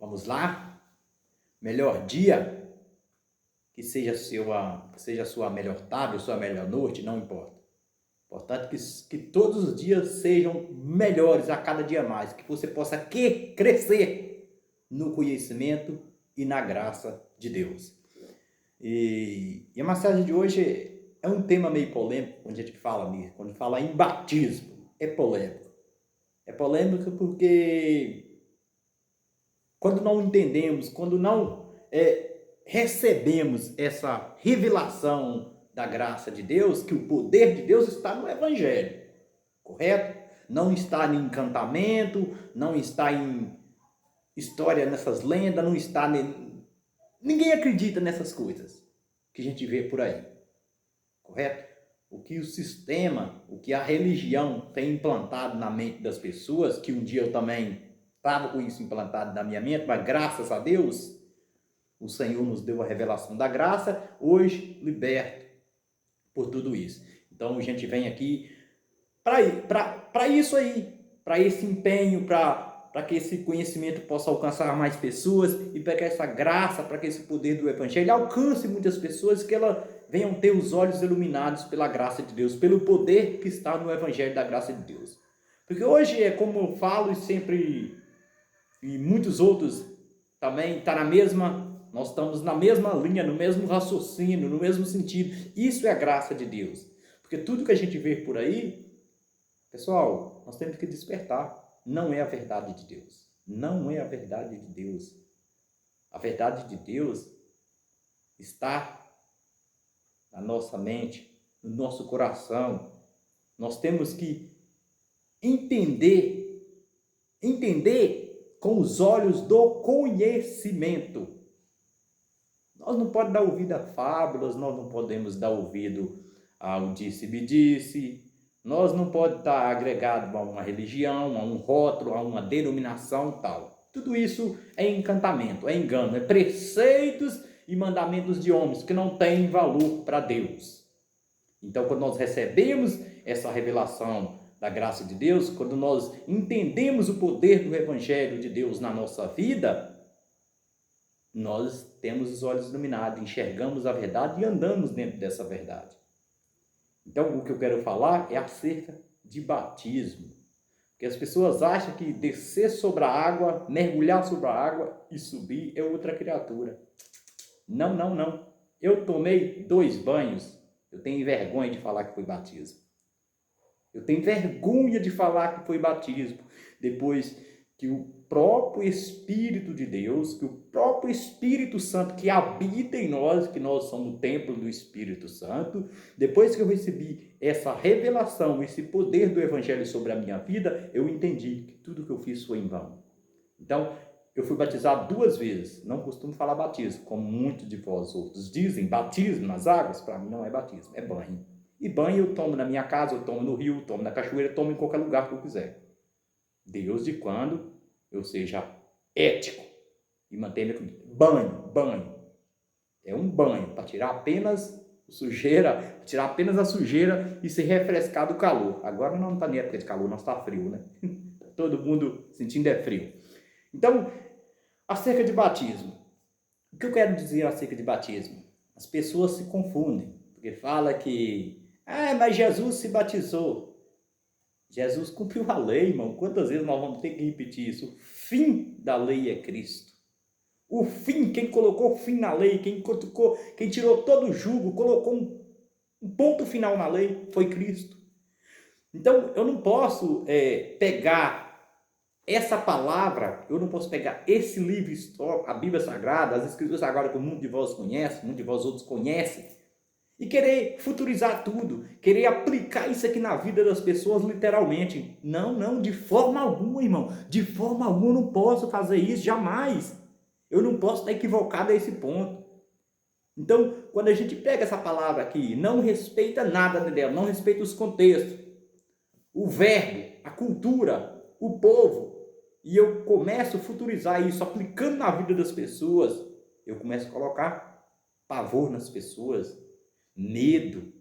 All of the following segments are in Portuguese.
Vamos lá? Melhor dia, que seja a sua melhor tarde, sua melhor noite, não importa. Importante que todos os dias sejam melhores a cada dia mais, que você possa crescer no conhecimento e na graça de Deus. E a mensagem de hoje é um tema meio polêmico, quando a gente fala nisso, quando fala em batismo, é polêmico. É polêmico porque quando não entendemos, quando não recebemos essa revelação da graça de Deus, que o poder de Deus está no Evangelho, correto? Não está em encantamento, não está em história, nessas lendas, não está... Ninguém acredita nessas coisas que a gente vê por aí, correto? O que o sistema, o que a religião tem implantado na mente das pessoas, que um dia eu também estava com isso implantado na minha mente, mas graças a Deus, o Senhor nos deu a revelação da graça, hoje liberto por tudo isso. Então a gente vem aqui para isso aí, para esse empenho, para que esse conhecimento possa alcançar mais pessoas e para que essa graça, para que esse poder do Evangelho alcance muitas pessoas, que elas venham ter os olhos iluminados pela graça de Deus, pelo poder que está no Evangelho da graça de Deus. Porque hoje é como eu falo e sempre, e muitos outros também, nós estamos na mesma linha, no mesmo raciocínio, no mesmo sentido. Isso é a graça de Deus. Porque tudo que a gente vê por aí, pessoal, nós temos que despertar. Não é a verdade de Deus. Não é a verdade de Deus. A verdade de Deus está na nossa mente, no nosso coração. Nós temos que entender com os olhos do conhecimento. Nós não podemos dar ouvido a fábulas, nós não podemos dar ouvido ao disse-me-disse, nós não podemos estar agregado a uma religião, a um rótulo, a uma denominação tal. Tudo isso é encantamento, é engano, é preceitos e mandamentos de homens que não têm valor para Deus. Então, quando nós recebemos essa revelação da graça de Deus, quando nós entendemos o poder do Evangelho de Deus na nossa vida, nós temos os olhos iluminados, enxergamos a verdade e andamos dentro dessa verdade. Então, o que eu quero falar é acerca de batismo. Porque as pessoas acham que descer sobre a água, mergulhar sobre a água e subir é outra criatura. Não, não, não. Eu tomei 2 banhos. Eu tenho vergonha de falar que foi batismo. Eu tenho vergonha de falar que foi batismo. Depois que o próprio Espírito de Deus, que o próprio Espírito Santo que habita em nós, que nós somos o templo do Espírito Santo, depois que eu recebi essa revelação, esse poder do Evangelho sobre a minha vida, eu entendi que tudo que eu fiz foi em vão. Então, eu fui batizado 2 vezes. Não costumo falar batismo, como muitos de vós outros dizem, batismo nas águas. Para mim não é batismo, é banho. E banho eu tomo na minha casa, eu tomo no rio, tomo na cachoeira, tomo em qualquer lugar que eu quiser. Desde quando eu seja ético e mantenha banho. É um banho para tirar apenas a sujeira e se refrescar do calor. Agora não está nem época de calor, não está frio, né? Todo mundo sentindo é frio. Então, acerca de batismo. O que eu quero dizer acerca de batismo? As pessoas se confundem, porque fala que mas Jesus se batizou. Jesus cumpriu a lei, irmão. Quantas vezes nós vamos ter que repetir isso? O fim da lei é Cristo. O fim, quem colocou fim na lei, quem tirou todo o jugo, colocou um ponto final na lei, foi Cristo. Então, eu não posso pegar essa palavra, eu não posso pegar esse livro histórico, a Bíblia Sagrada, as Escrituras Sagradas que muitos de vós conhecem, muitos de vós outros conhecem, e querer futurizar tudo, querer aplicar isso aqui na vida das pessoas literalmente. Não, de forma alguma, irmão. De forma alguma eu não posso fazer isso, jamais. Eu não posso estar equivocado a esse ponto. Então, quando a gente pega essa palavra aqui, não respeita nada dela, não respeita os contextos, o verbo, a cultura, o povo, e eu começo a futurizar isso, aplicando na vida das pessoas, eu começo a colocar pavor nas pessoas, medo,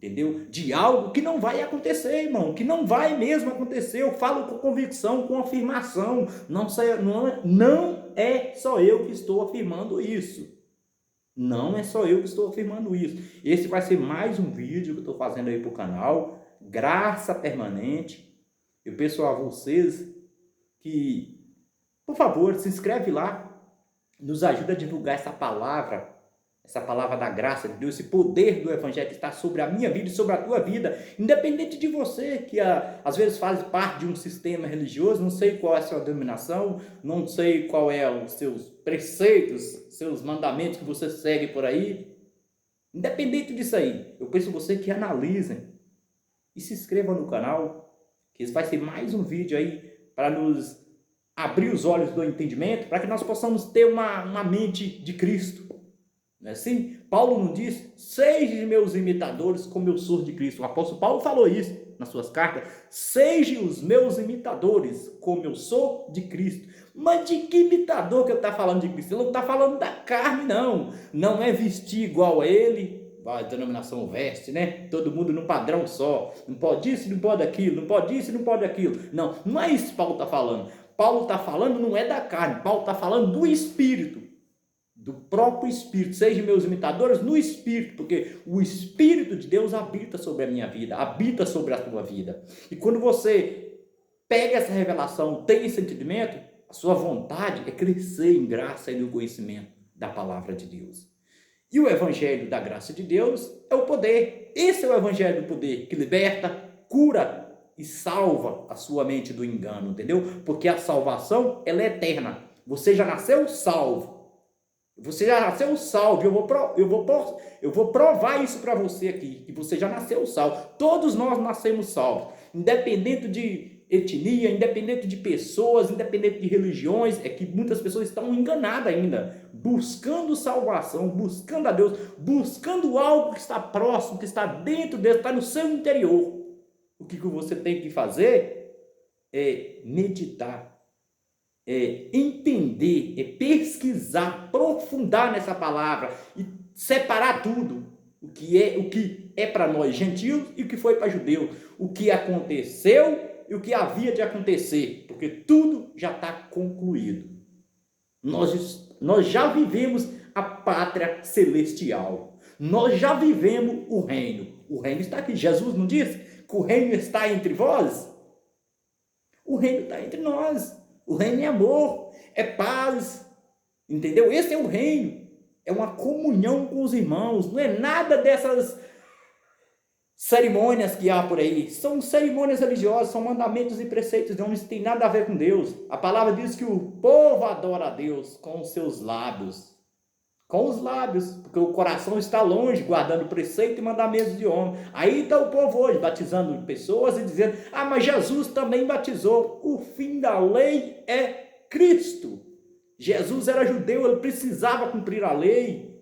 entendeu? De algo que não vai acontecer, irmão, que não vai mesmo acontecer. Eu falo com convicção, com afirmação. Não é só eu que estou afirmando isso. Não é só eu que estou afirmando isso. Esse vai ser mais um vídeo que eu estou fazendo aí para o canal. Graça permanente. Eu peço a vocês que, por favor, se inscreve lá. Nos ajuda a divulgar essa palavra da graça de Deus, esse poder do Evangelho que está sobre a minha vida e sobre a tua vida, independente de você, que às vezes faz parte de um sistema religioso, não sei qual é a sua denominação, não sei qual é os seus preceitos, seus mandamentos que você segue por aí, independente disso aí, eu peço a você que analisem e se inscreva no canal, que esse vai ser mais um vídeo aí para nos abrir os olhos do entendimento, para que nós possamos ter uma mente de Cristo. Não é assim? Paulo não diz, sejam meus imitadores como eu sou de Cristo. O apóstolo Paulo falou isso nas suas cartas. Sejam os meus imitadores como eu sou de Cristo. Mas de que imitador que eu estou falando de Cristo? Ele não está falando da carne, não. Não é vestir igual a ele. A denominação veste, né? Todo mundo num padrão só. Não pode isso, não pode aquilo. Não pode isso, não pode aquilo. Não, não é isso que Paulo está falando. Paulo está falando não é da carne. Paulo está falando do Espírito. Do próprio Espírito, sejam meus imitadores no Espírito, porque o Espírito de Deus habita sobre a minha vida, habita sobre a tua vida. E quando você pega essa revelação, tem esse entendimento, a sua vontade é crescer em graça e no conhecimento da palavra de Deus. E o Evangelho da graça de Deus é o poder. Esse é o Evangelho do poder que liberta, cura e salva a sua mente do engano, entendeu? Porque a salvação, ela é eterna. Você já nasceu salvo. Você já nasceu salvo. Eu vou provar isso para você aqui, que você já nasceu salvo. Todos nós nascemos salvos, independente de etnia, independente de pessoas, independente de religiões. É que muitas pessoas estão enganadas ainda, buscando salvação, buscando a Deus, buscando algo que está próximo, que está dentro dele, está no seu interior. O que você tem que fazer é meditar, entender, pesquisar, aprofundar nessa palavra e separar tudo, o que é para nós gentios e o que foi para judeu, o que aconteceu e o que havia de acontecer, porque tudo já está concluído. Nós já vivemos a pátria celestial, nós já vivemos o reino está aqui. Jesus não disse que o reino está entre vós? O reino está entre nós. O reino é amor, é paz, entendeu? Esse é o reino, é uma comunhão com os irmãos, não é nada dessas cerimônias que há por aí. São cerimônias religiosas, são mandamentos e preceitos de homens que tem nada a ver com Deus. A palavra diz que o povo adora a Deus com os seus lábios, com os lábios, porque o coração está longe, guardando preceito e mandamentos de homem. Aí está o povo hoje, batizando pessoas e dizendo, mas Jesus também batizou. O fim da lei é Cristo. Jesus era judeu, ele precisava cumprir a lei.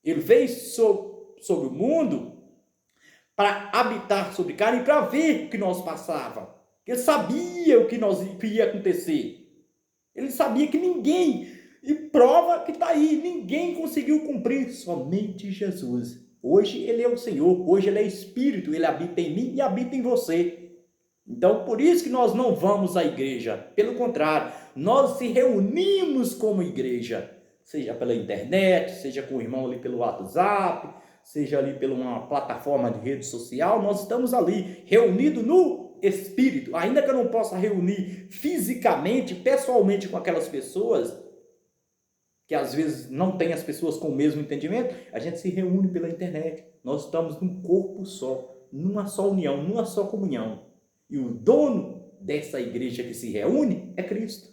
Ele veio sobre o mundo para habitar sobre carne e para ver o que nós passava. Ele sabia o que ia acontecer. Ele sabia que ninguém... E prova que está aí, ninguém conseguiu cumprir, somente Jesus. Hoje ele é o Senhor, hoje ele é Espírito, ele habita em mim e habita em você. Então, por isso que nós não vamos à igreja. Pelo contrário, nós se reunimos como igreja, seja pela internet, seja com o irmão ali pelo WhatsApp, seja ali pela uma plataforma de rede social, nós estamos ali, reunidos no Espírito. Ainda que eu não possa reunir fisicamente, pessoalmente com aquelas pessoas, que às vezes não tem as pessoas com o mesmo entendimento, a gente se reúne pela internet. Nós estamos num corpo só, numa só união, numa só comunhão. E o dono dessa igreja que se reúne é Cristo.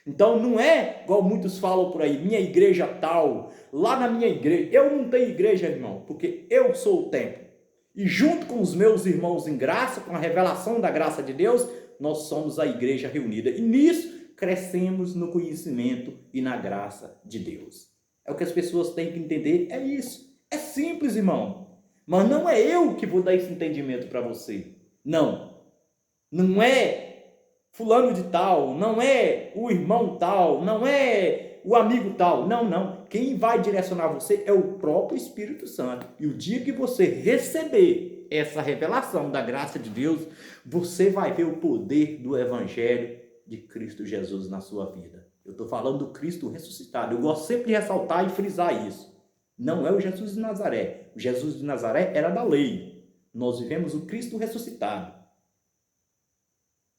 Então não é igual muitos falam por aí, minha igreja tal, lá na minha igreja. Eu não tenho igreja, irmão, porque eu sou o templo. E junto com os meus irmãos em graça, com a revelação da graça de Deus, nós somos a igreja reunida. E nisso crescemos no conhecimento e na graça de Deus. É o que as pessoas têm que entender, é isso. É simples, irmão. Mas não é eu que vou dar esse entendimento para você. Não. Não é fulano de tal, não é o irmão tal, não é o amigo tal. Não, não. Quem vai direcionar você é o próprio Espírito Santo. E o dia que você receber essa revelação da graça de Deus, você vai ver o poder do Evangelho de Cristo Jesus na sua vida. Eu estou falando do Cristo ressuscitado. Eu gosto sempre de ressaltar e frisar isso. Não é o Jesus de Nazaré. O Jesus de Nazaré era da lei. Nós vivemos o Cristo ressuscitado.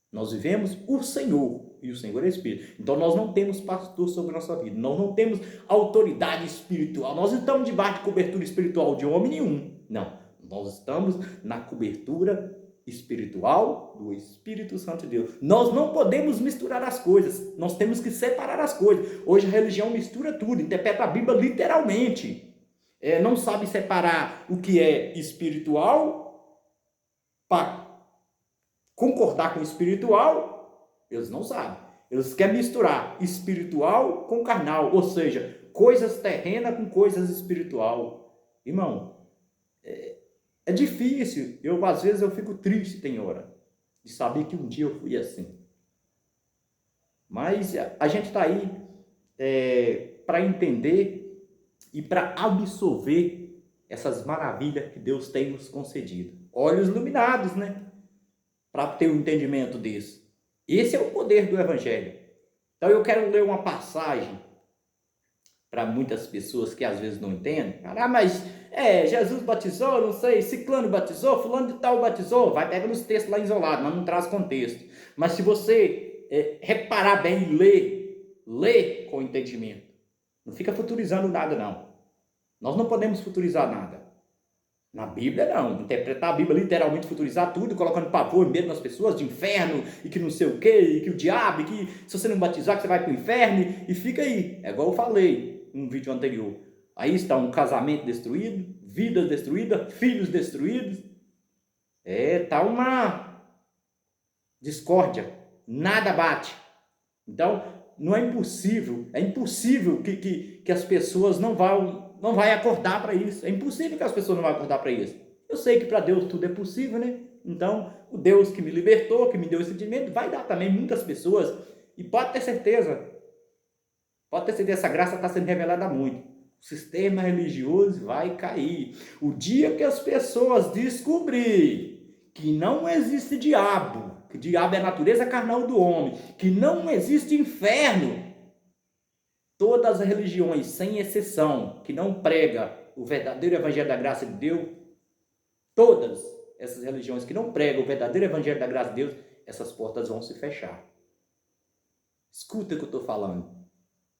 Nós vivemos o Senhor, e o Senhor é Espírito. Então nós não temos pastor sobre a nossa vida, nós não temos autoridade espiritual, nós não estamos debaixo de cobertura espiritual de homem nenhum. Não, nós estamos na cobertura espiritual do Espírito Santo de Deus. Nós não podemos misturar as coisas, nós temos que separar as coisas. Hoje a religião mistura tudo, interpreta a Bíblia literalmente. Não sabe separar o que é espiritual para concordar com o espiritual, eles não sabem. Eles querem misturar espiritual com carnal, ou seja, coisas terrenas com coisas espiritual. Irmão, é difícil. Às vezes eu fico triste, tem hora, de saber que um dia eu fui assim. Mas a gente está aí para entender e para absorver essas maravilhas que Deus tem nos concedido. Olhos iluminados, né? Para ter um entendimento disso. Esse é o poder do Evangelho. Então eu quero ler uma passagem para muitas pessoas que às vezes não entendem. Mas Jesus batizou, não sei, ciclano batizou, fulano de tal batizou. Vai pega nos textos lá isolados, mas não traz contexto. Mas se você reparar bem e ler com entendimento, não fica futurizando nada não. Nós não podemos futurizar nada. Na Bíblia, não. Interpretar a Bíblia, literalmente futurizar tudo, colocando pavor e medo nas pessoas, de inferno, e que não sei o quê, e que o diabo, e que se você não batizar, que você vai para o inferno, e fica aí. É igual eu falei no vídeo anterior. Aí está um casamento destruído, vidas destruídas, filhos destruídos. Está uma discórdia. Nada bate. Então, não é impossível que as pessoas não vão acordar para isso. É impossível que as pessoas não vão acordar para isso. Eu sei que para Deus tudo é possível, né? Então, o Deus que me libertou, que me deu esse sentimento, vai dar também muitas pessoas. E pode ter certeza, essa graça está sendo revelada muito. O sistema religioso vai cair. O dia que as pessoas descobrirem que não existe diabo, que diabo é a natureza carnal do homem, que não existe inferno, todas as religiões, sem exceção, que não prega o verdadeiro evangelho da graça de Deus, todas essas religiões que não pregam o verdadeiro evangelho da graça de Deus, essas portas vão se fechar. Escuta o que eu estou falando.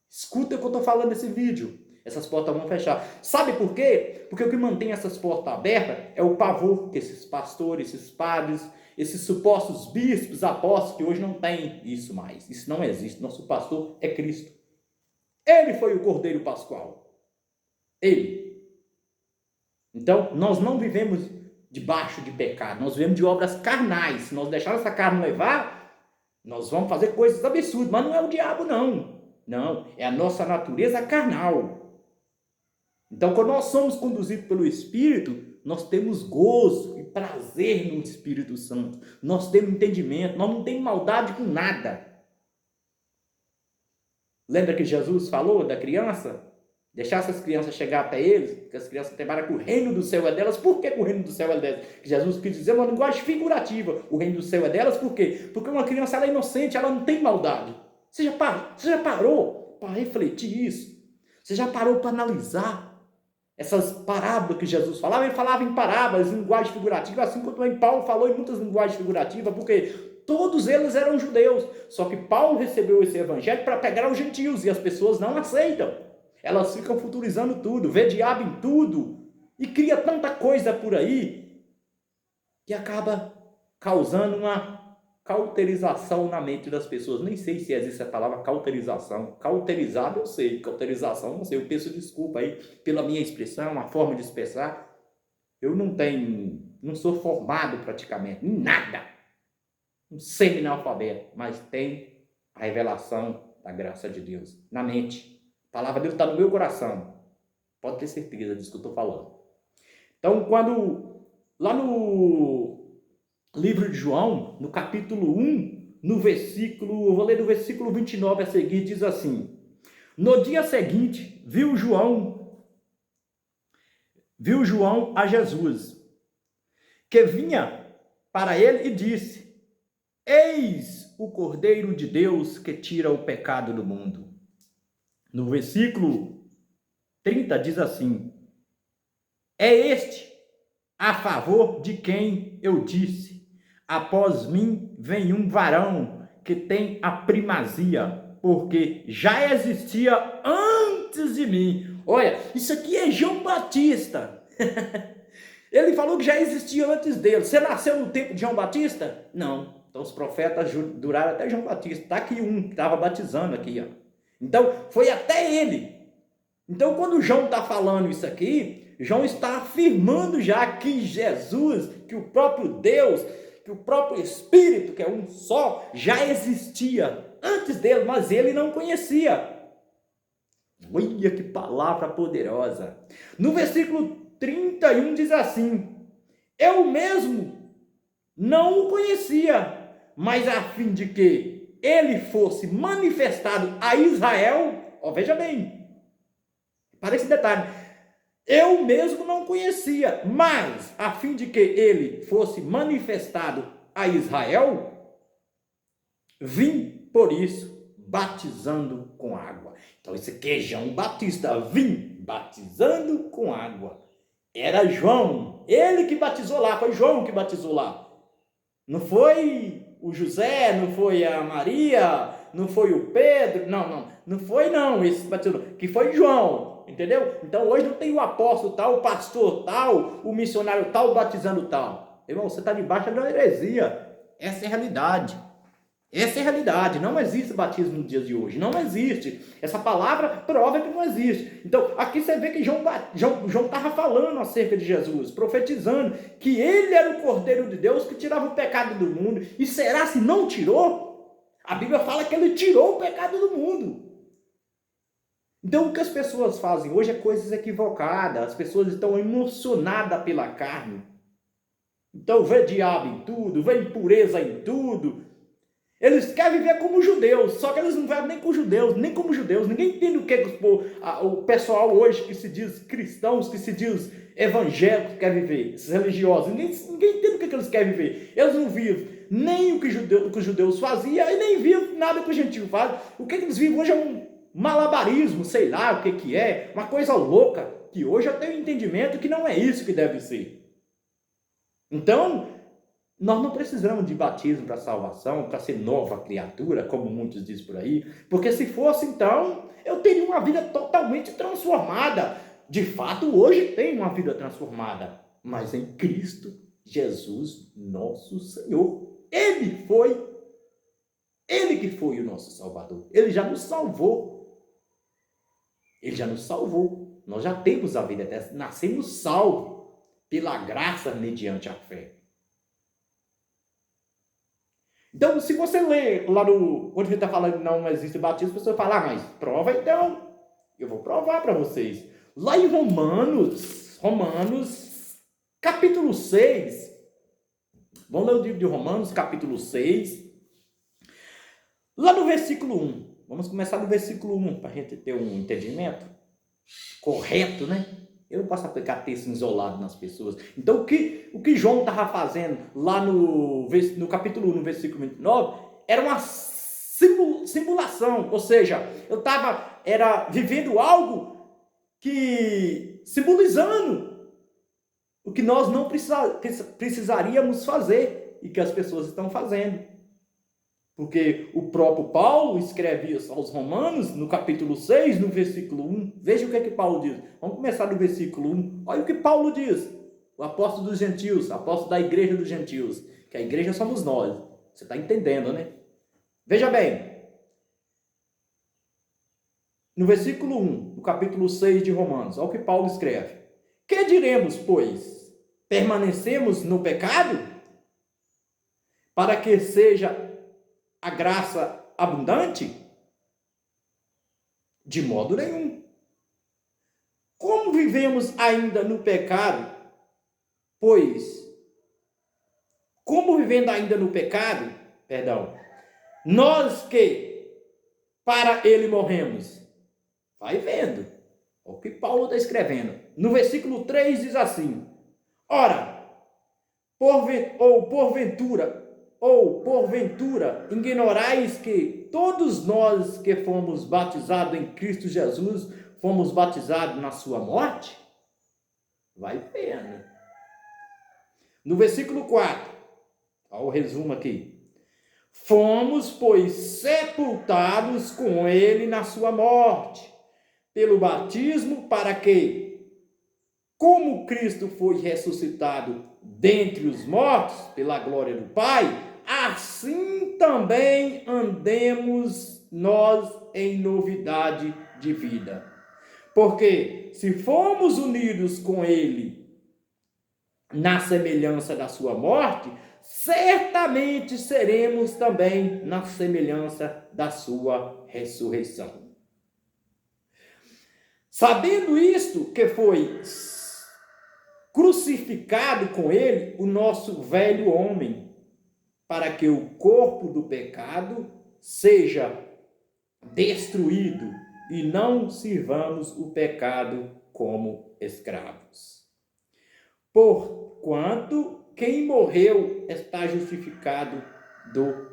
Escuta o que eu estou falando nesse vídeo. Essas portas vão fechar. Sabe por quê? Porque o que mantém essas portas abertas é o pavor que esses pastores, esses padres, esses supostos bispos, apóstolos, que hoje não tem isso mais. Isso não existe. Nosso pastor é Cristo. Ele foi o Cordeiro Pascual. Ele. Então, nós não vivemos debaixo de pecado. Nós vivemos de obras carnais. Se nós deixarmos essa carne levar, nós vamos fazer coisas absurdas. Mas não é o diabo, não. Não, é a nossa natureza carnal. Então, quando nós somos conduzidos pelo Espírito, nós temos gozo e prazer no Espírito Santo. Nós temos entendimento, nós não temos maldade com nada. Lembra que Jesus falou da criança? Deixar essas crianças chegar até eles, que as crianças trabalham que o reino do céu é delas. Por que o reino do céu é delas? Que Jesus quis dizer uma linguagem figurativa. O reino do céu é delas, por quê? Porque uma criança ela é inocente, ela não tem maldade. Você já parou para refletir isso? Você já parou para analisar essas parábolas que Jesus falava? Ele falava em parábolas, em linguagem figurativa, assim como também Paulo falou em muitas linguagens figurativas, porque todos eles eram judeus. Só que Paulo recebeu esse evangelho para pegar os gentios e as pessoas não aceitam. Elas ficam futurizando tudo, vê diabo em tudo e cria tanta coisa por aí que acaba causando uma cauterização na mente das pessoas. Nem sei se existe a palavra cauterização. Cauterizado eu sei, cauterização não sei. Eu peço desculpa aí pela minha expressão, a forma de expressar. Eu não sou formado praticamente em nada. Um semi-analfabeto, mas tem a revelação da graça de Deus na mente. A palavra de Deus está no meu coração. Pode ter certeza disso que eu estou falando. Então, quando lá no livro de João, no capítulo 1, eu vou ler no versículo 29 a seguir, diz assim: no dia seguinte, viu João a Jesus, que vinha para ele e disse: eis o Cordeiro de Deus que tira o pecado do mundo. No versículo 30 diz assim: é este a favor de quem eu disse: após mim vem um varão que tem a primazia, porque já existia antes de mim. Olha, isso aqui é João Batista. Ele falou que já existia antes dele. Você nasceu no tempo de João Batista? Não. Então os profetas duraram até João Batista. Está aqui um que estava batizando aqui, ó. Então foi até ele. Então quando João está falando isso aqui, João está afirmando já que Jesus, que o próprio Deus, que o próprio Espírito, que é um só, já existia antes dele, mas ele não conhecia. Olha que palavra poderosa. No versículo 31 diz assim: eu mesmo não o conhecia, mas a fim de que ele fosse manifestado a Israel, ó, veja bem, para esse detalhe, eu mesmo não conhecia, mas a fim de que ele fosse manifestado a Israel, vim por isso batizando com água. Então esse aqui é João Batista, vim batizando com água. Era João, ele que batizou lá, foi João que batizou lá. Não foi o José, não foi a Maria, não foi o Pedro, não foi não, esse batizou, que foi João, entendeu? Então hoje não tem o apóstolo tal, o pastor tal, o missionário tal batizando tal. Irmão, você está debaixo da heresia, essa é a realidade. Essa é a realidade, não existe batismo nos dias de hoje, não existe. Essa palavra prova que não existe. Então, aqui você vê que João estava falando acerca de Jesus, profetizando que ele era o Cordeiro de Deus que tirava o pecado do mundo. E será se não tirou? A Bíblia fala que ele tirou o pecado do mundo. Então, o que as pessoas fazem hoje é coisas equivocadas. As pessoas estão emocionadas pela carne. Então, vê diabo em tudo, vê impureza em tudo. Eles querem viver como judeus, só que eles não vivem nem como judeus. Ninguém entende o que o pessoal hoje que se diz cristãos, que se diz evangélicos quer viver, esses religiosos. Ninguém entende o que eles querem viver. Eles não vivem nem o que os judeus faziam e nem vivem nada que o gentio faz. O que eles vivem hoje é um malabarismo, sei lá o que é, uma coisa louca, que hoje eu tenho entendimento que não é isso que deve ser. Então, nós não precisamos de batismo para salvação, para ser nova criatura, como muitos dizem por aí, porque se fosse então, eu teria uma vida totalmente transformada. De fato, hoje tenho uma vida transformada, mas em Cristo Jesus, nosso Senhor. Ele que foi o nosso Salvador. Ele já nos salvou. Nós já temos a vida eterna, nascemos salvos pela graça mediante a fé. Então, se você ler lá quando a gente está falando que não existe batismo, a pessoa fala, mas prova então. Eu vou provar para vocês. Lá em Romanos, capítulo 6. Vamos ler o livro de Romanos, capítulo 6. Lá no versículo 1. Vamos começar no versículo 1, para a gente ter um entendimento correto, né? Eu não posso aplicar texto isolado nas pessoas. Então, o que João estava fazendo lá no capítulo 1, no versículo 29, era uma simulação. Ou seja, eu estava vivendo algo que simbolizando o que nós não precisaríamos fazer e que as pessoas estão fazendo. Porque o próprio Paulo escreve aos Romanos, no capítulo 6, no versículo 1. Veja o que Paulo diz. Vamos começar do versículo 1. Olha o que Paulo diz. O apóstolo dos gentios, apóstolo da igreja dos gentios. Que a igreja somos nós. Você está entendendo, né? Veja bem. No versículo 1, no capítulo 6 de Romanos. Olha o que Paulo escreve. Que diremos, pois? Permanecemos no pecado? Para que seja a graça abundante? De modo nenhum. Como vivemos ainda no pecado? Como vivendo ainda no pecado, nós que para ele morremos. Vai vendo. O que Paulo está escrevendo. No versículo 3 diz assim: ora, porventura, ignorais que todos nós que fomos batizados em Cristo Jesus, fomos batizados na sua morte? Vai vendo. No versículo 4, olha o resumo aqui. Fomos, pois, sepultados com ele na sua morte, pelo batismo, para que, como Cristo foi ressuscitado dentre os mortos, pela glória do Pai, assim também andemos nós em novidade de vida. Porque se formos unidos com ele na semelhança da sua morte, certamente seremos também na semelhança da sua ressurreição. Sabendo isto, que foi crucificado com ele o nosso velho homem, para que o corpo do pecado seja destruído e não sirvamos o pecado como escravos. Porquanto quem morreu está justificado do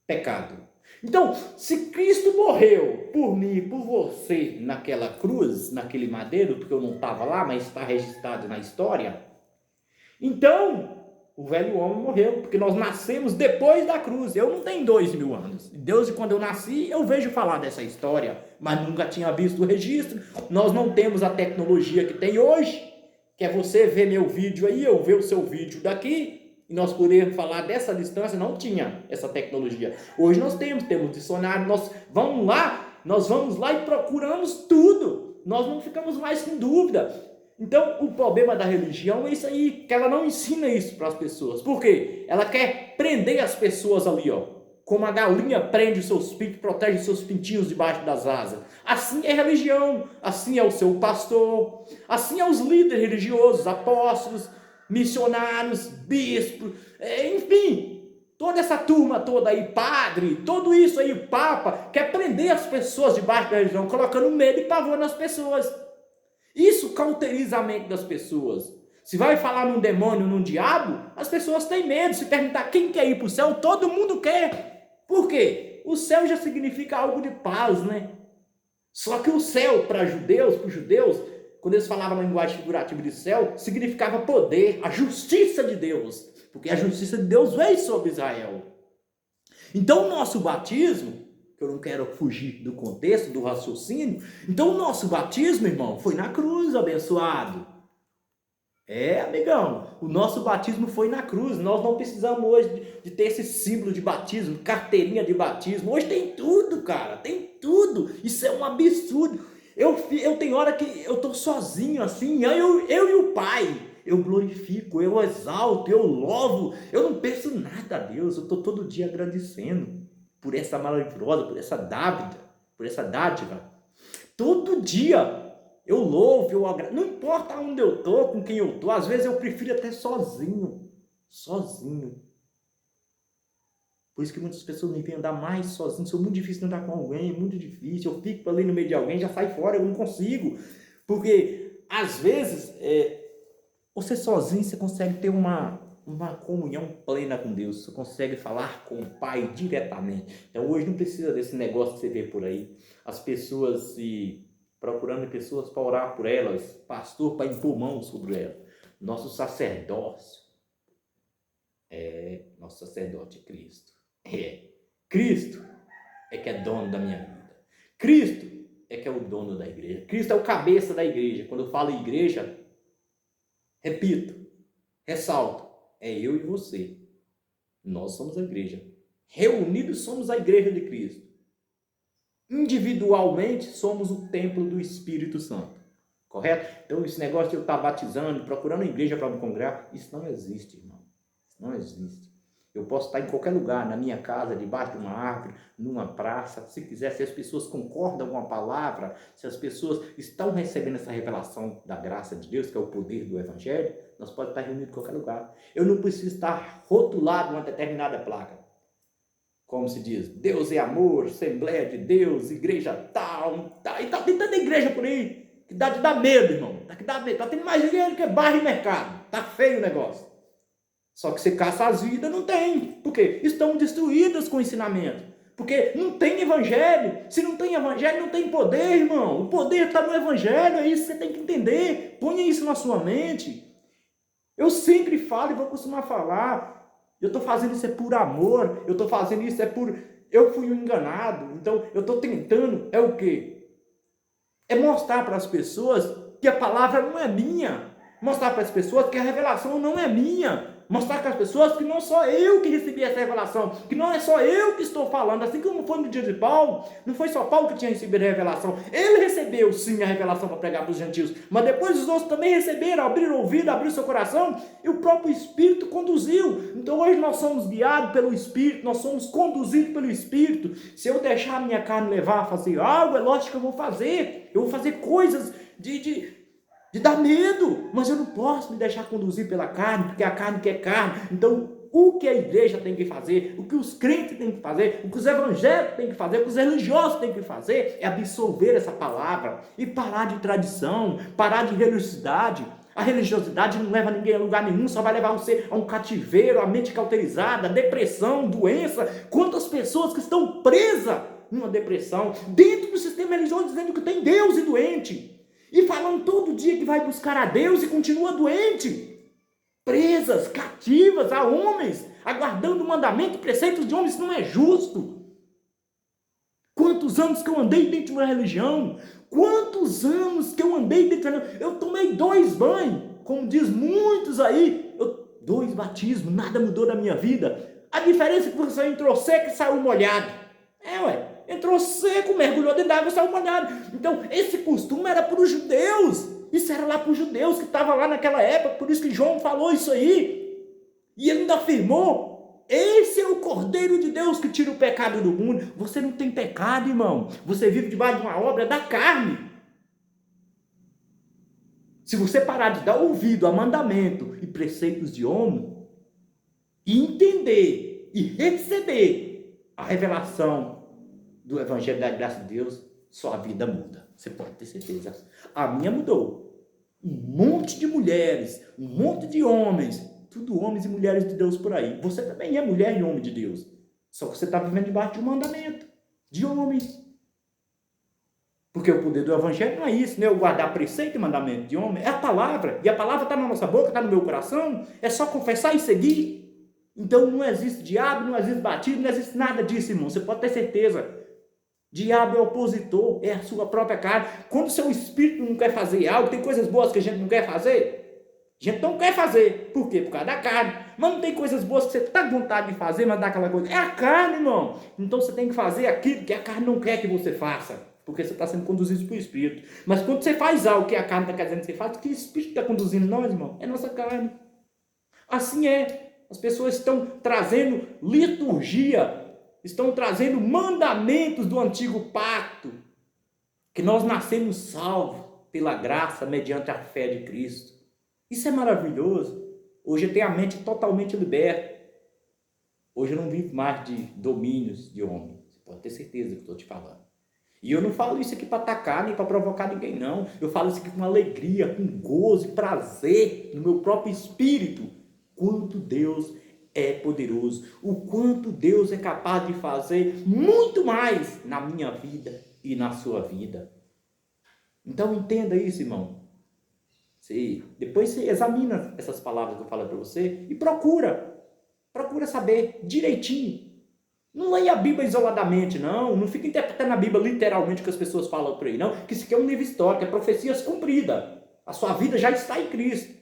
pecado. Então, se Cristo morreu por mim e por você naquela cruz, naquele madeiro, porque eu não estava lá, mas está registrado na história, então o velho homem morreu, porque nós nascemos depois da cruz. Eu não tenho 2000 anos. Desde quando eu nasci, eu vejo falar dessa história, mas nunca tinha visto o registro. Nós não temos a tecnologia que tem hoje, que é você ver meu vídeo aí, eu ver o seu vídeo daqui, e nós podermos falar dessa distância. Não tinha essa tecnologia. Hoje nós temos dicionário, nós vamos lá e procuramos tudo. Nós não ficamos mais com dúvida. Então, o problema da religião é isso aí, que ela não ensina isso para as pessoas. Por quê? Ela quer prender as pessoas ali, ó. Como a galinha prende os seus pintos, protege os seus pintinhos debaixo das asas. Assim é a religião, assim é o seu pastor, assim é os líderes religiosos, apóstolos, missionários, bispos, enfim, toda essa turma toda aí, padre, tudo isso aí, o papa, quer prender as pessoas debaixo da religião, colocando medo e pavor nas pessoas. Isso cauteriza a mente das pessoas. Se vai falar num demônio, num diabo, as pessoas têm medo. Se perguntar quem quer ir para o céu, todo mundo quer. Por quê? O céu já significa algo de paz, né? Só que o céu, para os judeus, quando eles falavam na linguagem figurativa de céu, significava poder, a justiça de Deus. Porque a justiça de Deus veio sobre Israel. Então o nosso batismo, que eu não quero fugir do contexto, do raciocínio. Então o nosso batismo, irmão, foi na cruz, abençoado. Amigão, o nosso batismo foi na cruz. Nós não precisamos hoje de ter esse símbolo de batismo, carteirinha de batismo. Hoje tem tudo, cara, tem tudo. Isso é um absurdo. Eu tenho hora que eu estou sozinho assim, eu e o Pai. Eu glorifico, eu exalto, eu louvo. Eu não penso nada a Deus, eu estou todo dia agradecendo por essa maravilhosa, por essa dádiva. Todo dia eu louvo, eu agradeço. Não importa onde eu estou, com quem eu estou. Às vezes eu prefiro até sozinho. Por isso que muitas pessoas me veem andar mais sozinho. Sou muito difícil andar com alguém, muito difícil. Eu fico ali no meio de alguém, já sai fora, eu não consigo. Porque às vezes, você sozinho, você consegue ter uma comunhão plena com Deus. Você consegue falar com o Pai diretamente. Então hoje não precisa desse negócio que você vê por aí. As pessoas procurando pessoas para orar por elas, pastor para impor mão sobre elas. Nosso sacerdócio nosso sacerdote é Cristo. Cristo é que é dono da minha vida. Cristo é que é o dono da igreja. Cristo é o cabeça da igreja. Quando eu falo igreja, repito, ressalto, é eu e você. Nós somos a igreja. Reunidos somos a igreja de Cristo. Individualmente somos o templo do Espírito Santo. Correto? Então esse negócio de eu estar batizando, procurando a igreja para me congregar, isso não existe, irmão. Isso não existe. Eu posso estar em qualquer lugar, na minha casa, debaixo de uma árvore, numa praça, se quiser, se as pessoas concordam com a palavra, se as pessoas estão recebendo essa revelação da graça de Deus, que é o poder do Evangelho, nós podemos estar reunidos em qualquer lugar. Eu não preciso estar rotulado uma determinada placa. como se diz, Deus é amor, Assembleia de Deus, igreja tal, e tá tentando igreja por aí, que dá de dar medo, irmão, tá tendo mais dinheiro que bairro e mercado, tá feio o negócio. Só que você caça as vidas, não tem, porque estão destruídas com o ensinamento, porque não tem evangelho. Se não tem evangelho, não tem poder, irmão. O poder está no evangelho, é isso que você tem que entender, ponha isso na sua mente. Eu sempre falo e vou continuar a falar, eu estou fazendo isso é por amor, eu estou fazendo isso é por... Eu fui enganado, então eu estou tentando, é o quê? É mostrar para as pessoas que a palavra não é minha, mostrar para as pessoas que a revelação não é minha, mostrar para as pessoas que não sou eu que recebi essa revelação, que não é só eu que estou falando, assim como foi no dia de Paulo, não foi só Paulo que tinha recebido a revelação, ele recebeu sim a revelação para pregar para os gentios, mas depois os outros também receberam, abriram o ouvido, abriram seu coração, e o próprio Espírito conduziu. Então hoje nós somos guiados pelo Espírito, nós somos conduzidos pelo Espírito. Se eu deixar a minha carne levar a fazer algo, é lógico que eu vou fazer coisas de dar medo, mas eu não posso me deixar conduzir pela carne, porque a carne quer carne. Então, o que a igreja tem que fazer, o que os crentes têm que fazer, o que os evangélicos têm que fazer, o que os religiosos têm que fazer, é absorver essa palavra e parar de tradição, parar de religiosidade. A religiosidade não leva ninguém a lugar nenhum, só vai levar você a um cativeiro, a mente cauterizada, depressão, doença. Quantas pessoas que estão presas numa depressão, dentro do sistema religioso, dizendo que tem Deus e doente. E falando todo dia que vai buscar a Deus e continua doente. Presas, cativas a homens, aguardando o mandamento e preceitos de homens, isso não é justo. Quantos anos que eu andei dentro de uma religião? Quantos anos que eu andei dentro de uma religião? Eu tomei 2 banhos, como diz muitos aí, 2 batismos, nada mudou na minha vida. A diferença é que você entrou seco e saiu molhado. Entrou seco, mergulhou dentro da água e saiu molhado. Então, esse costume era para os judeus. Isso era lá para os judeus que estavam lá naquela época. Por isso que João falou isso aí. E ele ainda afirmou: esse é o Cordeiro de Deus que tira o pecado do mundo. Você não tem pecado, irmão. Você vive debaixo de uma obra da carne. Se você parar de dar ouvido a mandamento e preceitos de homem, e entender e receber a revelação do Evangelho da Graça de Deus, sua vida muda. Você pode ter certeza. A minha mudou. Um monte de mulheres, um monte de homens, tudo homens e mulheres de Deus por aí. Você também é mulher e homem de Deus. Só que você está vivendo debaixo de um mandamento de homens. Porque o poder do Evangelho não é isso, não é eu guardar preceito e mandamento de homem. É a palavra. E a palavra está na nossa boca, está no meu coração. É só confessar e seguir. Então não existe diabo, não existe batismo, não existe nada disso, irmão. Você pode ter certeza. Diabo é opositor, é a sua própria carne. Quando o seu espírito não quer fazer algo, tem coisas boas que a gente não quer fazer. A gente não quer fazer. Por quê? Por causa da carne. Mas não tem coisas boas que você está com vontade de fazer, mas dá aquela coisa. É a carne, irmão. Então você tem que fazer aquilo que a carne não quer que você faça. Porque você está sendo conduzido pelo Espírito. Mas quando você faz algo que a carne está querendo que você faça, o que o Espírito está conduzindo nós, irmão? É nossa carne. Assim é. As pessoas estão trazendo liturgia, estão trazendo mandamentos do antigo pacto, que nós nascemos salvos pela graça mediante a fé de Cristo. Isso é maravilhoso. Hoje eu tenho a mente totalmente liberta. Hoje eu não vivo mais de domínios de homem. Você pode ter certeza que eu estou te falando. E eu não falo isso aqui para atacar nem para provocar ninguém, não. Eu falo isso aqui com alegria, com gozo e prazer no meu próprio espírito. Quanto Deus é poderoso, o quanto Deus é capaz de fazer muito mais na minha vida e na sua vida. Então entenda isso, irmão. Depois você examina essas palavras que eu falo para você e procura saber direitinho. Não leia a Bíblia isoladamente, não fica interpretando a Bíblia literalmente o que as pessoas falam por aí, não, que isso aqui é um livro histórico, é profecias cumpridas. A sua vida já está em Cristo.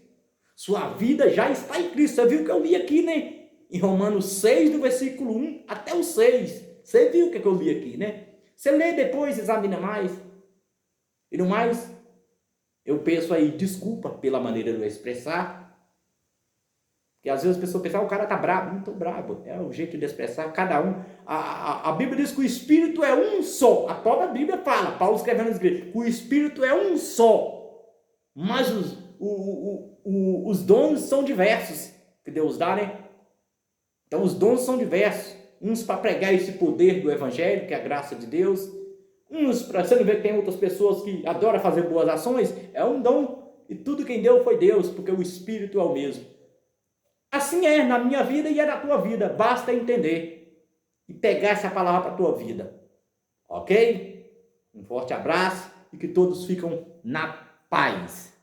Sua vida já está em Cristo. Você viu o que eu li aqui, né? Em Romanos 6, do versículo 1 até o 6. Você viu o que eu li aqui, né? Você lê depois, examina mais. E no mais, eu peço aí desculpa pela maneira de eu expressar. Porque às vezes as pessoas pensam, o cara está bravo. Não estou bravo. É o jeito de expressar. Cada um. A Bíblia diz que o Espírito é um só. A própria Bíblia fala, Paulo escrevendo nas igrejas, que o Espírito é um só. Mas os dons são diversos que Deus dá, né? Então os dons são diversos. uns para pregar esse poder do Evangelho, que é a graça de Deus, uns para você não ver que tem outras pessoas que adoram fazer boas ações, é um dom, e tudo quem deu foi Deus, porque o Espírito é o mesmo. Assim é na minha vida e é na tua vida, basta entender e pegar essa palavra para a tua vida, ok? Um forte abraço e que todos ficam na paz.